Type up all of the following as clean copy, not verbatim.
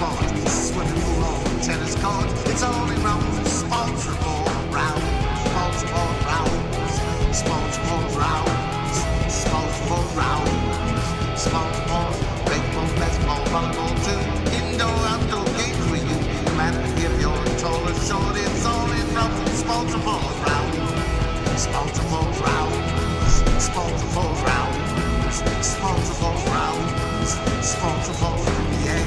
sports, swimming pool on tennis courts. It's all in rounds, sports report rounds, sports report rounds, sports report rounds, sports report rounds, sports report, baseball, basketball, volleyball too. Indoor, outdoor games for you. No matter if you're tall or short, it's all in rounds, sports report rounds, sports report rounds, sports report rounds, sports report rounds, sports report, yeah.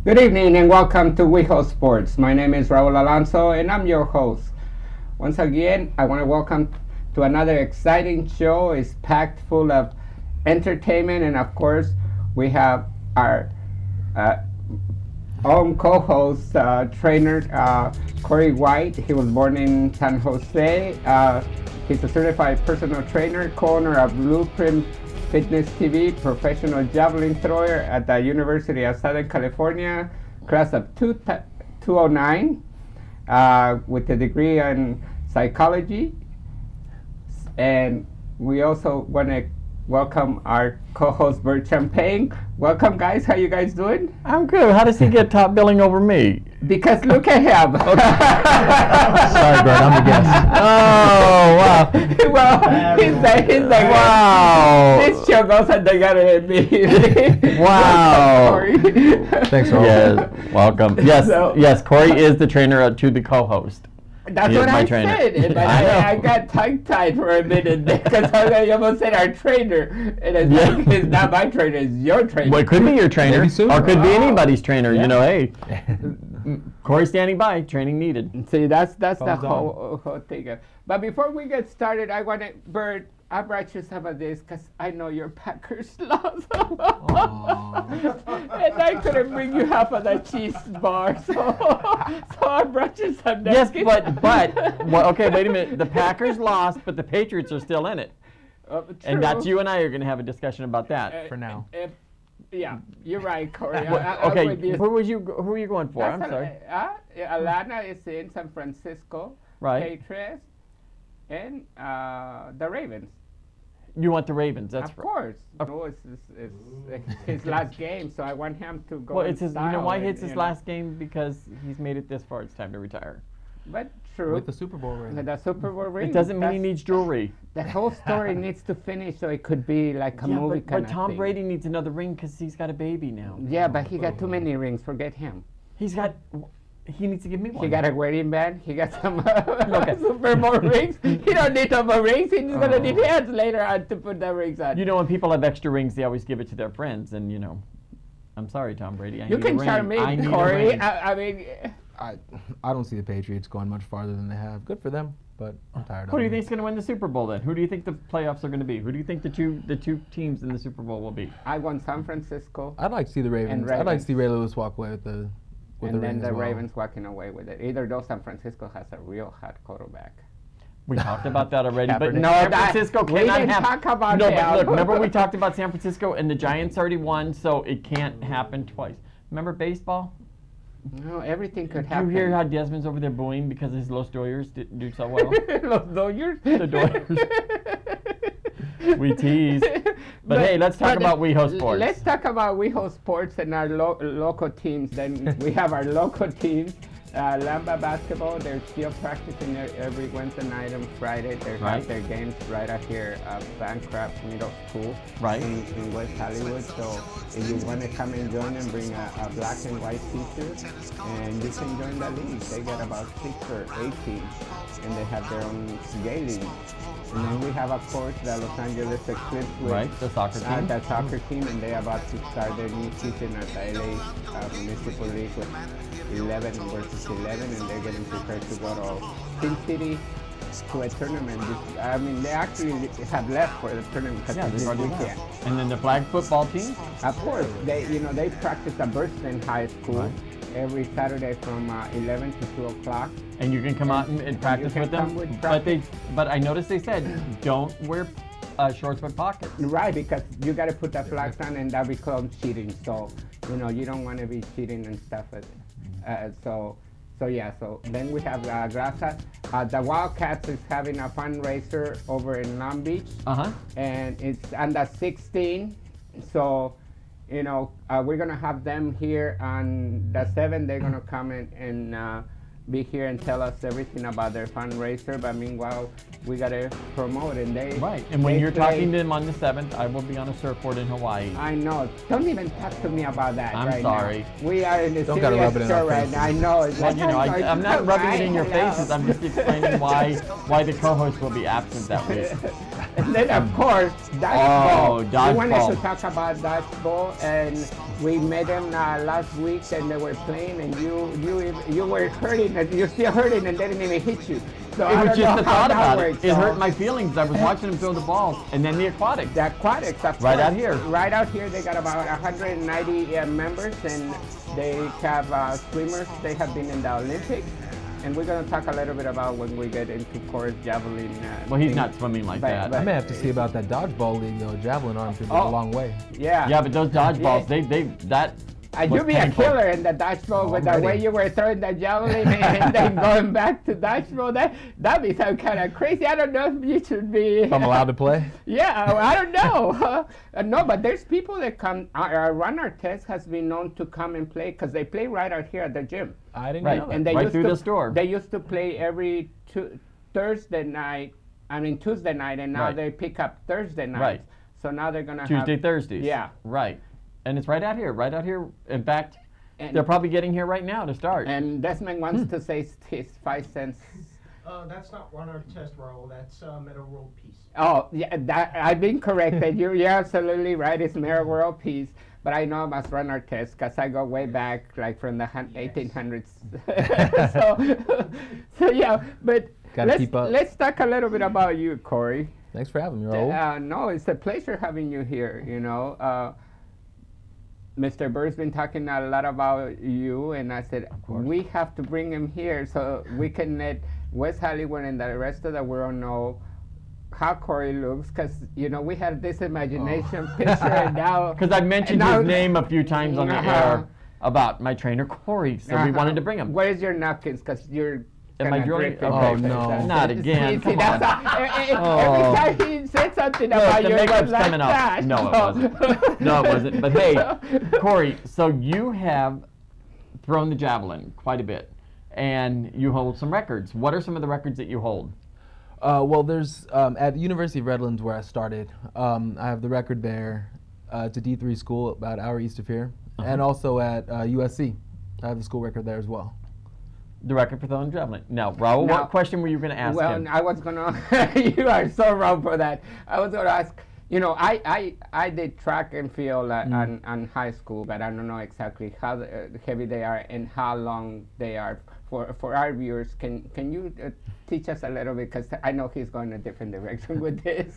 Good evening and welcome to Weho Sports. My name is Raul Alonso and I'm your host. Once again, I want to welcome to another exciting show. It's packed full of entertainment, and of course we have our own co-host, trainer Corey White. He was born in San Jose. He's a certified personal trainer, co-owner of Blueprint Fitness TV, professional javelin thrower at the University of Southern California, class of 209, with a degree in psychology. And we also want to welcome our co-host Bert Champagne. Welcome, guys. How you guys doing? I'm good. How does he get top billing over me? Because look at him. Sorry, Bert. I'm the guest. Oh, wow. Well, he's like, wow. This show goes on together with me. Wow. Thanks, Corey. Yes, welcome. Yes, yes. Corey is the trainer to the co-host. That's what I said. But I got tongue-tied for a minute because I almost said our trainer. And it's like, it's not my trainer, it's your trainer. Well, it could be your trainer, or could be anybody's trainer. Yeah. You know, hey, Corey standing by, training needed. See, that's the whole thing. But before we get started, I want to, Bert, I brought you some of this because I know your Packers lost. And I couldn't bring you half of that cheese bar, so I brought you some napkins. Yes, but well, okay, wait a minute. The Packers lost, but the Patriots are still in it. And that's you and I are going to have a discussion about that for now. Yeah, you're right, Corey. Okay, who are you going for? I'm sorry. Alana is in San Francisco. Right. Patriots and the Ravens. You want the Ravens? That's of course. No, it's his last game, so I want him to go. Well, it's his. You know why it's his last game? Because he's made it this far. It's time to retire. But true. With the Super Bowl ring. The Super Bowl ring. It doesn't mean he needs jewelry. The whole story needs to finish, so it could be like a movie kind of thing. But Tom Brady needs another ring because he's got a baby now. Yeah, but he got too many rings. Forget him. He needs to give me one. He got a wedding band. He got some Super Bowl rings. He don't need no more rings. He's going to need hands later on to put the rings on. You know, when people have extra rings, they always give it to their friends. And, you know, I'm sorry, Tom Brady. You can charm me, Corey. I mean... I don't see the Patriots going much farther than they have. Good for them, but I'm tired of them. Who do you think is going to win the Super Bowl then? Who do you think the playoffs are going to be? Who do you think the two teams in the Super Bowl will be? I want San Francisco. I'd like to see the Ravens. I'd like to see Ray Lewis walk away with the and then the Ravens walking away with it. Either though San Francisco has a real hot quarterback. We talked about that already, but no, San Francisco cannot have. We didn't talk about that. But look, remember we talked about San Francisco and the Giants already won, so it can't happen twice. Remember baseball? No, everything could happen. Did you hear how Desmond's over there booing because his Los Doyers do so well? Los Doyers? The Doyers. We tease. But hey, let's talk about Weho Sports. Let's talk about Weho Sports and our local teams. Then we have our local teams. Lamba basketball, they're still practicing every Wednesday night and Friday. They have their games right out here at Bancroft Middle School in West Hollywood. So if you want to come and join them, bring a black and white t-shirt, and you can join the league. They got about 6 or 8 teams, and they have their own gay league. And then we have, of course, the Los Angeles Eclipse with the soccer team. The soccer team, and they're about to start their new season at the LA Municipal League with 11 versus 11, and they're getting prepared to go to Sin City to a tournament. I mean, they actually have left for the tournament because they've already left. And then the flag football team? Of course, they practice at Burston High School. every Saturday from 11 to 2 o'clock. And you can come out and practice with them. But I noticed they said don't wear shorts with pockets. Right, because you got to put the flags on, and that becomes cheating. So you don't want to be cheating and stuff. So then we have Grasa. The Wildcats is having a fundraiser over in Long Beach. And it's under 16. So, we're going to have them here on the 7th. They're going to come in and be here and tell us everything about their fundraiser. But meanwhile, we got to promote, and Right, and when you're talking to them on the 7th, I will be on a surfboard in Hawaii. I know. Don't even talk to me about that. I'm sorry. Now. We are in the Don't gotta rub it in our right faces. now. I know. Well, I'm not rubbing it in your faces. I'm just explaining why the co-host will be absent that week. And then, of course, dodgeball. Oh, dodgeball. We wanted to talk about dodgeball, and we met them last week, and they were playing, and you were hurting, and you're still hurting, and they didn't even hit you. So It was just the thought about it. Works, It hurt my feelings. I was watching them throw the balls, and then the aquatics. The aquatics, of Right course. out here. Right out here, they got about 190 members, and they have swimmers. They have been in the Olympics. And we're going to talk a little bit about when we get into course javelin. Well, he's not swimming like that. I may have to see about that dodgeball league though. Javelin arms could go a long way. Yeah. Yeah, but those dodgeballs, You'd be a killer in the dodgeball with the way you were throwing the javelin and then going back to dodgeball. That'd be some kind of crazy. I don't know if you should be. If I'm allowed to play? Yeah, I don't know. No, but there's people that come. Our runner test has been known to come and play because they play right out here at the gym. I didn't Right. know that. And they Right used through to, this door. They used to play every Tuesday night, and now Right. they pick up Thursday nights. Right. So now they're going to Tuesday, Thursdays. Yeah. Right. And it's right out here. In fact, And- they're probably getting here right now to start. And Desmond wants to say his 5 cents. That's not runner test roll. That's metal roll piece. Oh, yeah, I've been corrected. You're absolutely right. It's Mary World Peace. But I know I must run our test because I go way back, like from the 1800s. so yeah, but Gotta keep up. let's talk a little bit about you, Corey. Thanks for having me, Raul. No, it's a pleasure having you here. Mr. Bird's been talking a lot about you, and I said, we have to bring him here so we can let West Hollywood and the rest of the world know how Corey looks, because, we had this imagination picture, and now... Because I mentioned his name a few times on the air about my trainer, Corey, so we wanted to bring him. Where's your napkins? Because you're... Am I really? dripping. Oh, no. Not again. See, Come on. every time he said something about the you, it makeup's was like coming up. that. No, it wasn't. No, it wasn't. But hey, Corey, so you have thrown the javelin quite a bit, and you hold some records. What are some of the records that you hold? Well, there's at the University of Redlands where I started. I have the record there. It's a D3 school about an hour east of here, and also at USC. I have the school record there as well. The record for throwing javelin. Now, Raul, what question were you going to ask him? I was going to... You are so wrong for that. I was going to ask... I did track and field on high school, but I don't know exactly how heavy they are and how long they are. For our viewers, can you teach us a little bit? Because I know he's going a different direction with this.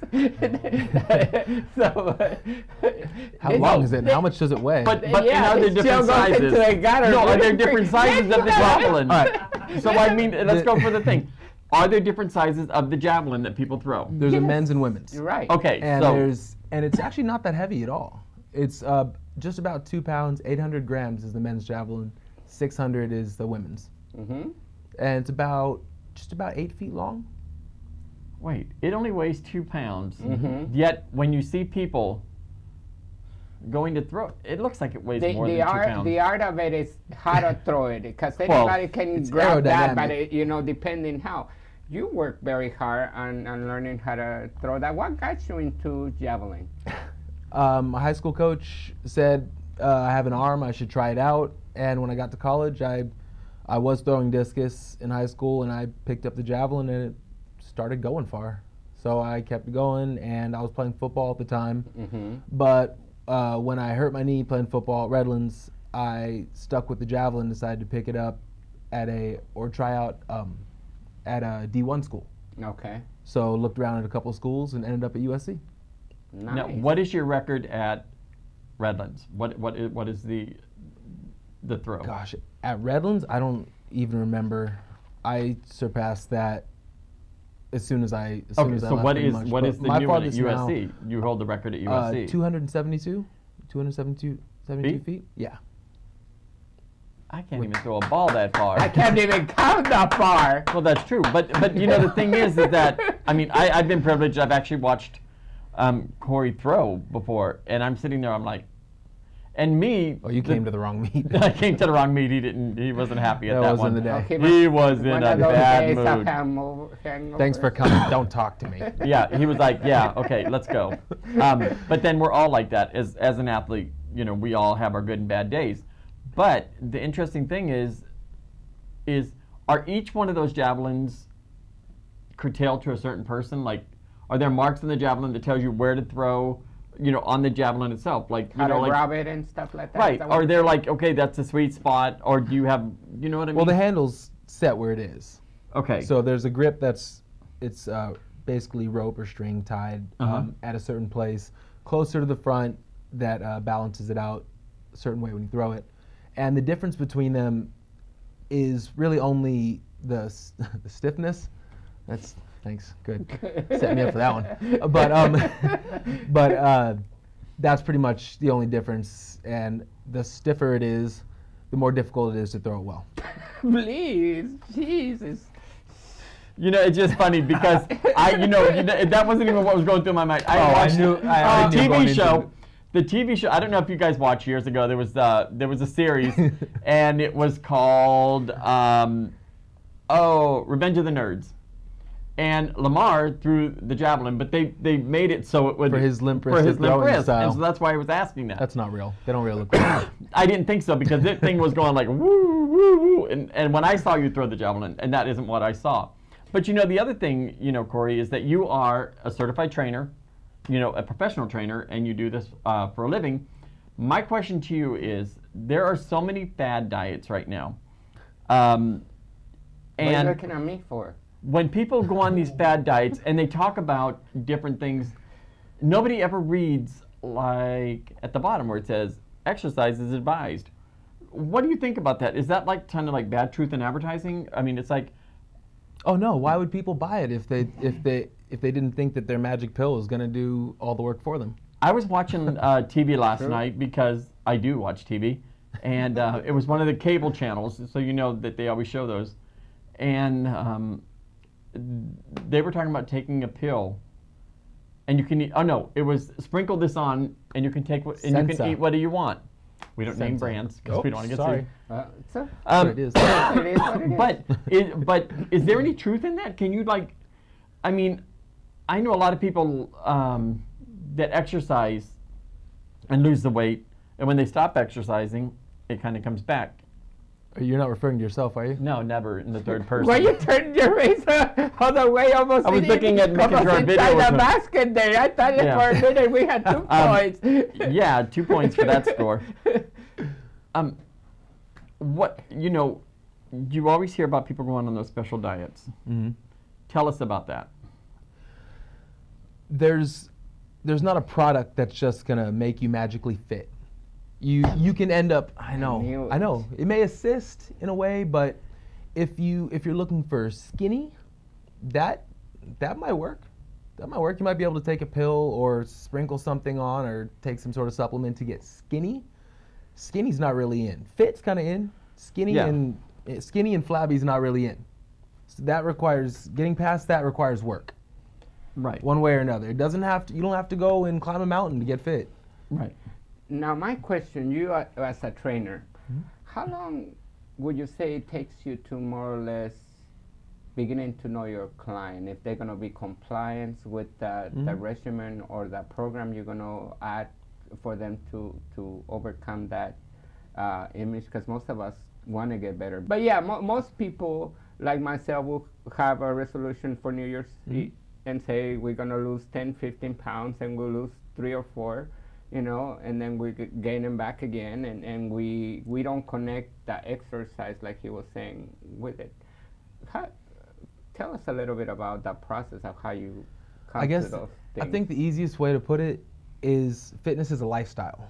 How long is it? And how much does it weigh? But are there different sizes? No, are there different sizes of the javelin? All right. So I mean, let's go for the thing. Are there different sizes of the javelin that people throw? There's a men's and women's. Right. Okay. And it's actually not that heavy at all. It's just about 2 pounds, 800 grams is the men's javelin, 600 is the women's. Mm-hmm. And it's just about 8 feet long. Wait, it only weighs 2 pounds. Mm-hmm. Yet when you see people going to throw, it looks like it weighs more than 2 pounds. The art of it is how to throw it, because anybody can grab that, but depending how. You work very hard on learning how to throw that. What got you into javelin? My high school coach said I have an arm, I should try it out. And when I got to college, I was throwing discus in high school, and I picked up the javelin, and it started going far. So I kept going, and I was playing football at the time. Mm-hmm. But when I hurt my knee playing football at Redlands, I stuck with the javelin, decided to pick it up try out at a D1 school. Okay. So looked around at a couple of schools and ended up at USC. Nice. Now, what is your record at Redlands? What is the throw? Gosh, At Redlands, I don't even remember. I surpassed that as soon as I. Okay, so left what pretty is much. what But is the my new one at farthest now, USC? You hold the record at USC. 272 Feet? feet. Yeah. I can't even throw a ball that far. I can't even count that far. Well, that's true, but you know the thing is that I mean I've been privileged. I've actually watched Corey throw before, and I'm sitting there. I'm like, and me. Oh, you came to the wrong meet. I came to the wrong meet. He wasn't happy at That that wasn't one. the day. Okay, He was in one a of those bad days of mood. hangover. Thanks for coming. Don't talk to me. Yeah, he was like, yeah, okay, let's go. But then we're all like that as an athlete. You know, we all have our good and bad days. But the interesting thing is are each one of those javelins curtailed to a certain person? Like, are there marks on the javelin that tells you where to throw, you know, on the javelin itself? Like, How you know, to like, grab it and stuff like that. right. Is that Are what- there like, okay, that's a sweet spot, or do you have, you know what I mean? Well, the handle's set where it is. okay. So there's a grip it's basically rope or string tied at a certain place closer to the front that balances it out a certain way when you throw it. And the difference between them is really only the stiffness. Thanks, good. Set me up for that one. But that's pretty much the only difference. And the stiffer it is, the more difficult it is to throw it well. Please, Jesus. You know, it's just funny because you know, that wasn't even what was going through my mind. I watched I the knew going TV into show. it. The TV show. I don't know if you guys watched years ago. There was a series, and it was called Revenge of the Nerds. And Lamar threw the javelin, but they made it so it would For his limp for his wristed limp throwing wrist, style. and so that's why I was asking that. That's not real. They don't really look like I didn't think so because that thing was going like woo woo woo, and when I saw you throw the javelin, and that isn't what I saw. But you know, the other thing, you know, Corey, is that you are a certified trainer, you know, a professional trainer, and you do this for a living. My question to you is: there are so many fad diets right now, What are you and looking at me for? when people go on these fad diets and they talk about different things, nobody ever reads like at the bottom where it says exercise is advised. What do you think about that? Is that like kind of like bad truth in advertising? I mean, it's like, Oh no! Why would people buy it if they didn't think that their magic pill was going to do all the work for them? I was watching TV last night because I do watch TV, and it was one of the cable channels, so you know that they always show those, and they were talking about taking a pill, and you can eat. Oh no, it was sprinkle this on, and you can take and you can Ncaa. eat whatever you want. We don't name Ncaa. brands because we don't want to get sorry. sued. It's a, That's what it is. it is what it is. But is there any truth in that? Can you like, I mean, I know a lot of people that exercise and lose the weight, and when they stop exercising, it kind of comes back. You're not referring to yourself, are you? No, never in the third person. Why you turned your face all the way almost? I was looking at making almost sure our video inside was the hooked. basket there. I thought Yeah. for a minute we had 2 points. Yeah, 2 points for that score. What, you know, you always hear about people going on those special diets. Mm-hmm. Tell us about that. There's not a product that's just gonna make you magically fit. You can end up. I knew it. know. It may assist in a way, but if you're looking for skinny, that might work. That might work. You might be able to take a pill or sprinkle something on or take some sort of supplement to get skinny. Skinny's not really in. Fit's kind of in. Skinny Yeah. and flabby's not really in. So that requires getting past that requires work. Right. One way or another. It doesn't have to. You don't have to go and climb a mountain to get fit. Right. Now my question, you as a trainer, how long would you say it takes you to more or less beginning to know your client, if they're going to be compliant with the regimen or the program you're going to add for them to overcome that image? Because most of us want to get better. But yeah, most people like myself will have a resolution for New Year's Eve and say we're going to lose 10, 15 pounds and we'll lose 3 or 4. You know, and then we gain them back again, and we don't connect the exercise like he was saying with it. Tell us a little bit about that process of how you come I guess to those I things. think the easiest way to put it is fitness is a lifestyle.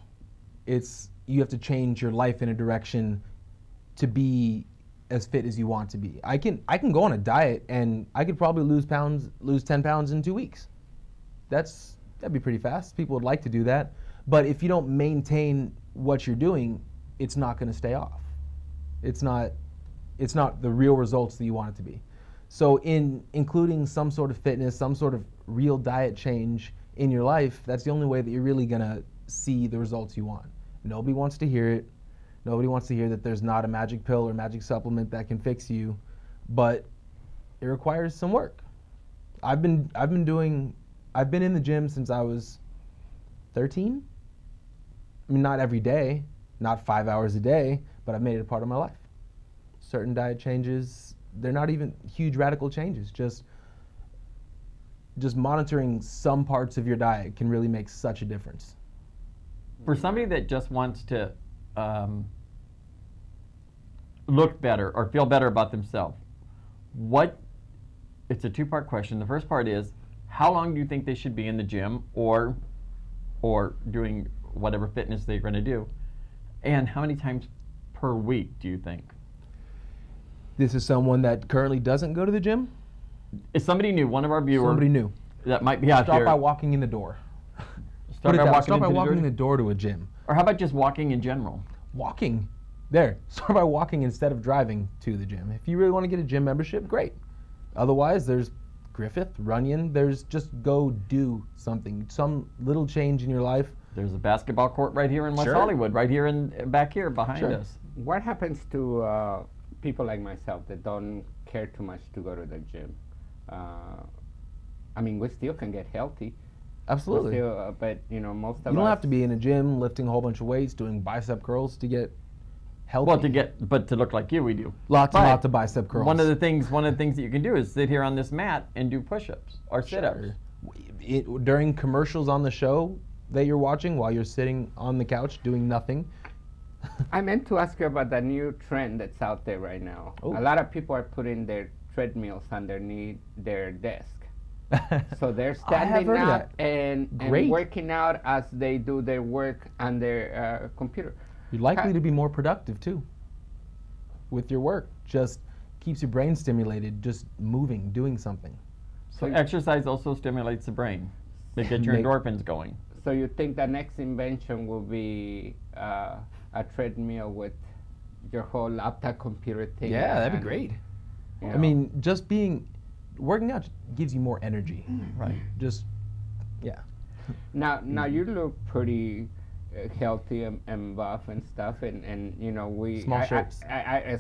You have to change your life in a direction to be as fit as you want to be. I can go on a diet and I could probably lose 10 pounds in 2 weeks. That'd be pretty fast. People would like to do that. But if you don't maintain what you're doing, it's not going to stay off. It's not the real results that you want it to be. So in including some sort of fitness, some sort of real diet change in your life, that's the only way that you're really going to see the results you want. Nobody wants to hear it. Nobody wants to hear that there's not a magic pill or magic supplement that can fix you, but it requires some work. I've been in the gym since I was 13. I mean, not every day, not 5 hours a day, but I've made it a part of my life. Certain diet changes, they're not even huge radical changes. Just monitoring some parts of your diet can really make such a difference. For somebody that just wants to look better or feel better about themselves, it's a two-part question. The first part is, how long do you think they should be in the gym or doing whatever fitness they're going to do? And how many times per week do you think? This is someone that currently doesn't go to the gym? Is somebody new, one of our viewers. Somebody new. That might be out there. Start by walking in the door. Start by walking in the door to a gym. Or how about just walking in general? Walking. There. Start by walking instead of driving to the gym. If you really want to get a gym membership, great. Otherwise, there's Griffith, Runyon. There's just go do something. Some little change in your life. There's a basketball court right here in West Sure. Hollywood, right here back here behind Sure. us. What happens to people like myself that don't care too much to go to the gym? I mean, we still can get healthy. Absolutely. Still, but most of us. You don't have to be in a gym lifting a whole bunch of weights, doing bicep curls to get healthy. Well, but to look like you, we do. Lots But and lots of bicep curls. One of the things that you can do is sit here on this mat and do push-ups or sit-ups. During commercials on the show that you're watching while you're sitting on the couch doing nothing. I meant to ask you about the new trend that's out there right now. Oh. A lot of people are putting their treadmills underneath their desk. So they're standing heard of up that. and working out as they do their work on their computer. You're likely to be more productive too with your work. Just keeps your brain stimulated, just moving, doing something. So exercise also stimulates the brain. It gets your endorphins going. So you think the next invention will be a treadmill with your whole laptop computer thing? Yeah, that'd be great. I mean, just working out gives you more energy. Right. Just, yeah. Now you look pretty healthy and buff and stuff, and we Small shirts.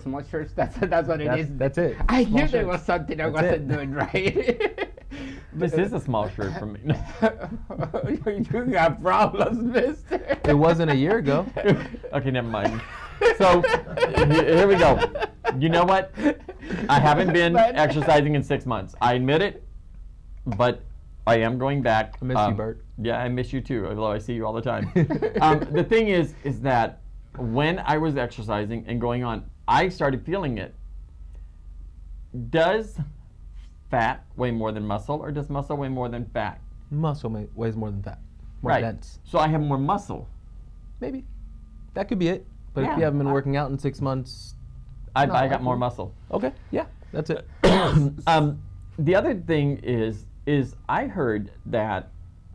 Small shirts. That's what it is. That's it. I Small knew there shirts. was something I That's wasn't it. doing right. This is a small shirt for me. You got problems, mister. It wasn't a year ago. Okay, never mind. So here we go. You know what? I haven't been exercising in 6 months. I admit it, but I am going back. I miss you, Bert. Yeah, I miss you too, although I see you all the time. The thing is that when I was exercising and going on, I started feeling it. Does fat weigh more than muscle, or does muscle weigh more than fat? Muscle weighs more than fat. More Right. dense. So I have more muscle. Maybe. That could be it. But Yeah. if you haven't been working out in 6 months, I No, got I more think- muscle. okay, yeah, that's it. The other thing is I heard that,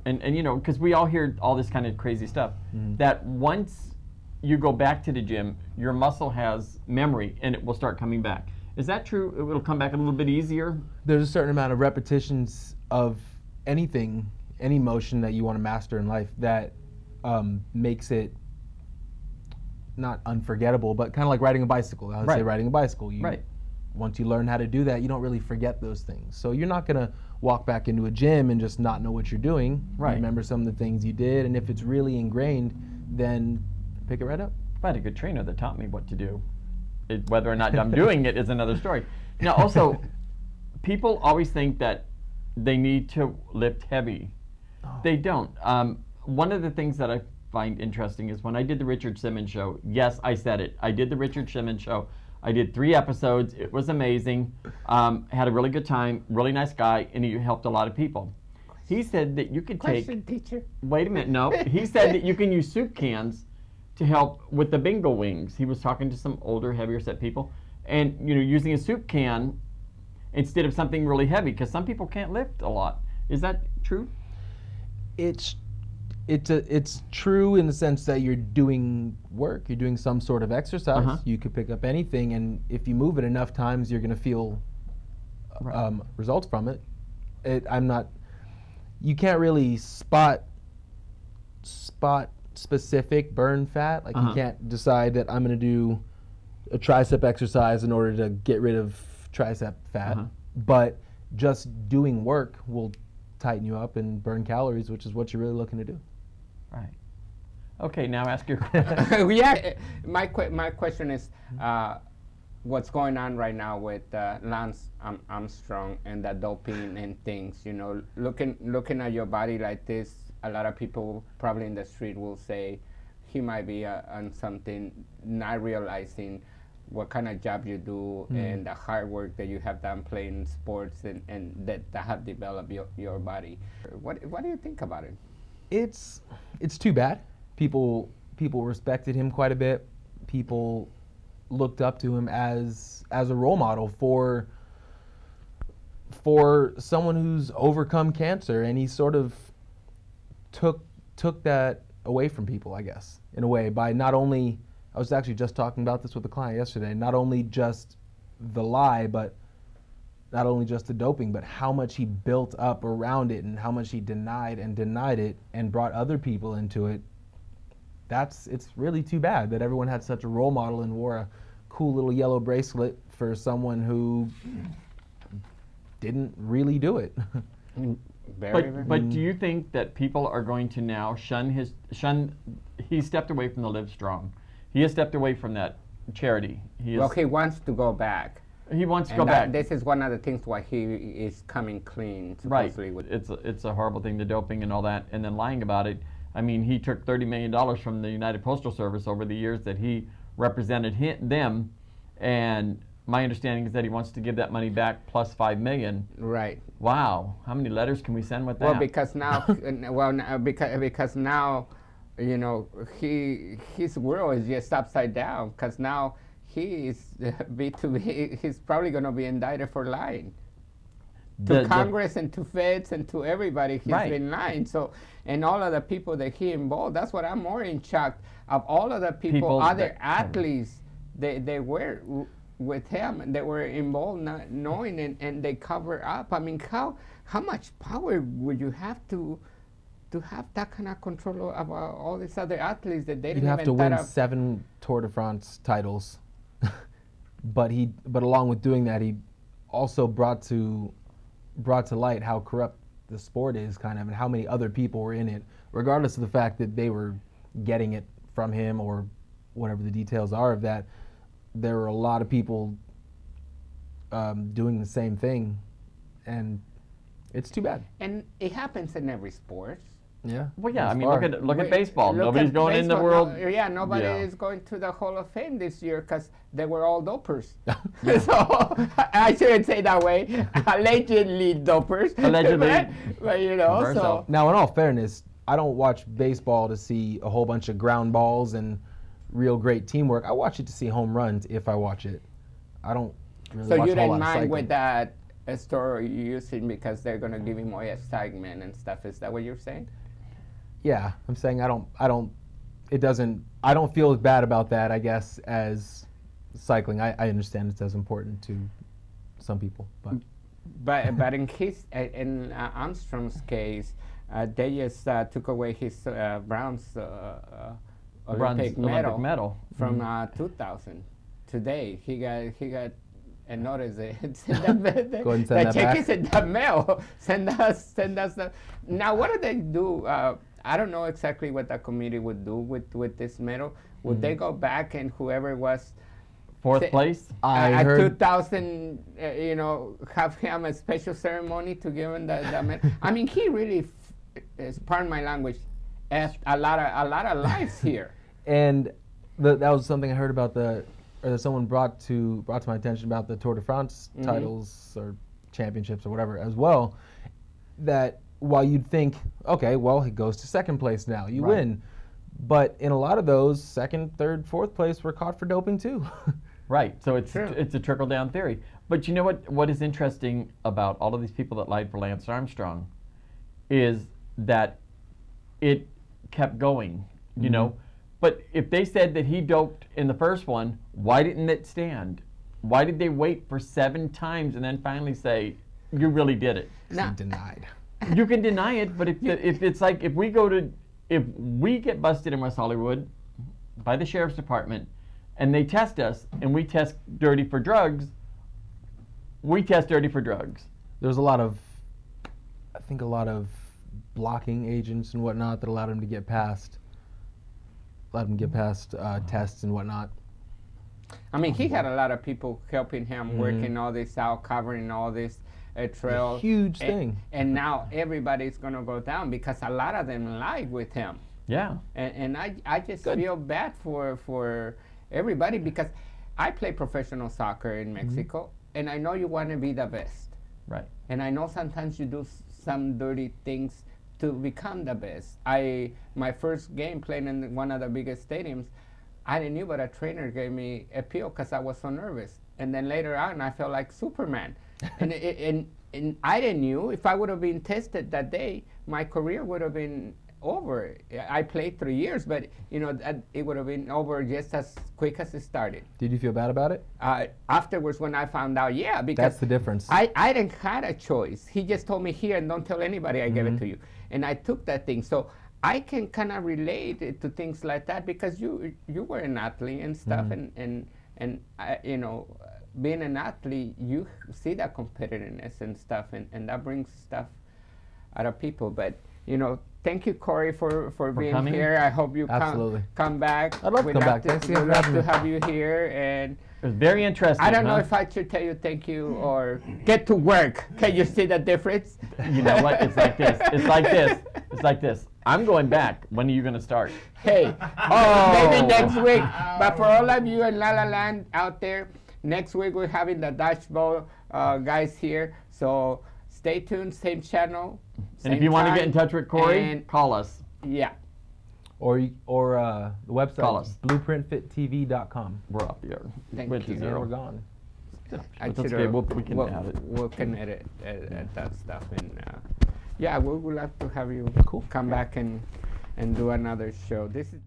and because we all hear all this kind of crazy stuff, that once you go back to the gym, your muscle has memory and it will start coming back. Is that true? It will come back a little bit easier? There's a certain amount of repetitions of anything, any motion that you want to master in life that makes it not unforgettable, but kind of like riding a bicycle. I would say Right. riding a bicycle. Right. Once you learn how to do that, you don't really forget those things. So you're not going to walk back into a gym and just not know what you're doing. Right. You remember some of the things you did, and if it's really ingrained, then pick it right up. I had a good trainer that taught me what to do. Whether or not I'm doing it is another story. Now, also, people always think that they need to lift heavy. They don't. One of the things that I find interesting is when I did the Richard Simmons show, yes, I said it. I did the Richard Simmons show. I did 3 episodes. It was amazing. Had a really good time. Really nice guy, and he helped a lot of people. He said that you could take... Question, teacher. Wait a minute, no. He said that you can use soup cans to help with the bingo wings. He was talking to some older, heavier set people, and using a soup can instead of something really heavy, because some people can't lift a lot. Is that true? It's true in the sense that you're doing work. You're doing some sort of exercise. You could pick up anything, and if you move it enough times, you're going to feel results from it. You can't really spot specific burn fat. Like you can't decide that I'm going to do a tricep exercise in order to get rid of tricep fat. But just doing work will tighten you up and burn calories, which is what you're really looking to do. Right. Okay, now ask your question. Yeah, my question is, what's going on right now with Lance Armstrong and the doping and things? Looking at your body like this, a lot of people probably in the street will say he might be on something, not realizing what kind of job you do and the hard work that you have done playing sports and that have developed your body. What do you think about it? It's too bad. People respected him quite a bit. People looked up to him as a role model for someone who's overcome cancer, and he sort of took that away from people, I guess, in a way, by not only, I was actually just talking about this with a client yesterday, not only just the lie, but not only just the doping, but how much he built up around it and how much he denied it and brought other people into it. It's really too bad that everyone had such a role model and wore a cool little yellow bracelet for someone who didn't really do it. But do you think that people are going to now he stepped away from the Live Strong. He has stepped away from that charity. He wants to go back. He wants to go back. This is one of the things why he is coming clean, supposedly. Right. It's a horrible thing, the doping and all that, and then lying about it. I mean, he took $30 million from the United Postal Service over the years that he represented them, and my understanding is that he wants to give that money back plus $5 million. Right. Wow. How many letters can we send with that? Well, because now, because now, his world is just upside down. Because now he is B2B. He's probably going to be indicted for lying. To Congress and to feds and to everybody, he's been lying. So, and all of the people that he involved, that's what I'm more in shock of. All of the people other athletes, they were with him and they were involved not knowing and they cover up. I mean, how much power would you have to have that kind of control of all these other athletes that they didn't have to win 7 Tour de France titles. but along with doing that, he also brought to light how corrupt the sport is, kind of, and how many other people were in it, regardless of the fact that they were getting it from him or whatever the details are of that. There were a lot of people doing the same thing, and it's too bad. And it happens in every sport. Yeah. Well, yeah. I mean, look at baseball. Nobody's going in the world. Nobody is going to the Hall of Fame this year because they were all dopers. So I shouldn't say that way. Allegedly dopers. Allegedly. but so. Now, in all fairness, I don't watch baseball to see a whole bunch of ground balls and real great teamwork. I watch it to see home runs if I watch it. I don't really watch a whole lot of cycling. So you didn't mind with that story you're using because they're going to give you more excitement and stuff. Is that what you're saying? Yeah, I'm saying I don't feel as bad about that, I guess, as cycling. I understand it's as important to some people, but in Armstrong's case, they just took away his bronze Olympic medal from 2000. Today he got and notice it. Go ahead and send that check is in the mail. Send us the. Now, what do they do? I don't know exactly what the committee would do with this medal. Would they go back and whoever was fourth place at 2000, have him a special ceremony to give him the medal? I mean, he really, pardon my language, effed a lot of lives here. And that was something I heard about that someone brought to my attention about the Tour de France titles or championships or whatever as well. That while you'd think, okay, well, he goes to second place now, you win, But in a lot of those, second, third, fourth place were caught for doping too. Right. So it's True. it's a trickle down theory. But you know what is interesting about all of these people that lied for Lance Armstrong is that it kept going, you know. But if they said that he doped in the first one, why didn't it stand? Why did they wait for 7 times and then finally say, you really did it? Now- Denied. You can deny it, but if it's like if we get busted in West Hollywood by the sheriff's department and they test us and we test dirty for drugs, we test dirty for drugs. There's I think a lot of blocking agents and whatnot that allowed him to get past. Tests and whatnot. I mean, he had a lot of people helping him, working all this out, covering all this trail. Huge thing. And now everybody's going to go down because a lot of them lied with him. Yeah. And I just feel bad for everybody because I play professional soccer in Mexico, and I know you want to be the best. Right. And I know sometimes you do some dirty things to become the best. My first game playing in one of the biggest stadiums, I didn't know, but a trainer gave me a pill because I was so nervous. And then later on, I felt like Superman. and I didn't know if I would have been tested that day, my career would have been over. I played 3 years, but you know it would have been over just as quick as it started. Did you feel bad about it? Afterwards, when I found out, yeah, because That's the difference. I didn't have a choice. He just told me here and don't tell anybody I gave it to you, and I took that thing. So I can kind of relate it to things like that because you were an athlete and stuff, and you know, being an athlete, you see that competitiveness and stuff, and that brings stuff out of people. But you know, thank you, Corey, for being coming. here. I hope you Absolutely. come back. I'd love to come back. Thanks again We'd for love having to me. have you here. And It was very interesting. I don't know huh? if I should tell you thank you or get to work. Can you see the difference? You know what? It's like this. It's like this. It's like this. I'm going back. When are you going to start? Hey, maybe next week. But for all of you in La La Land out there, next week we're having the dodgeball guys here. So stay tuned, same channel. And if you want to get in touch with Corey, and call us. yeah. Or the website, Call us. blueprintfittv.com. We're up here. Thank Went to you. Yeah, zero. we're gone. That's okay. We can add it. We'll can edit that stuff. And yeah, we would love to have you come back and do another show. This is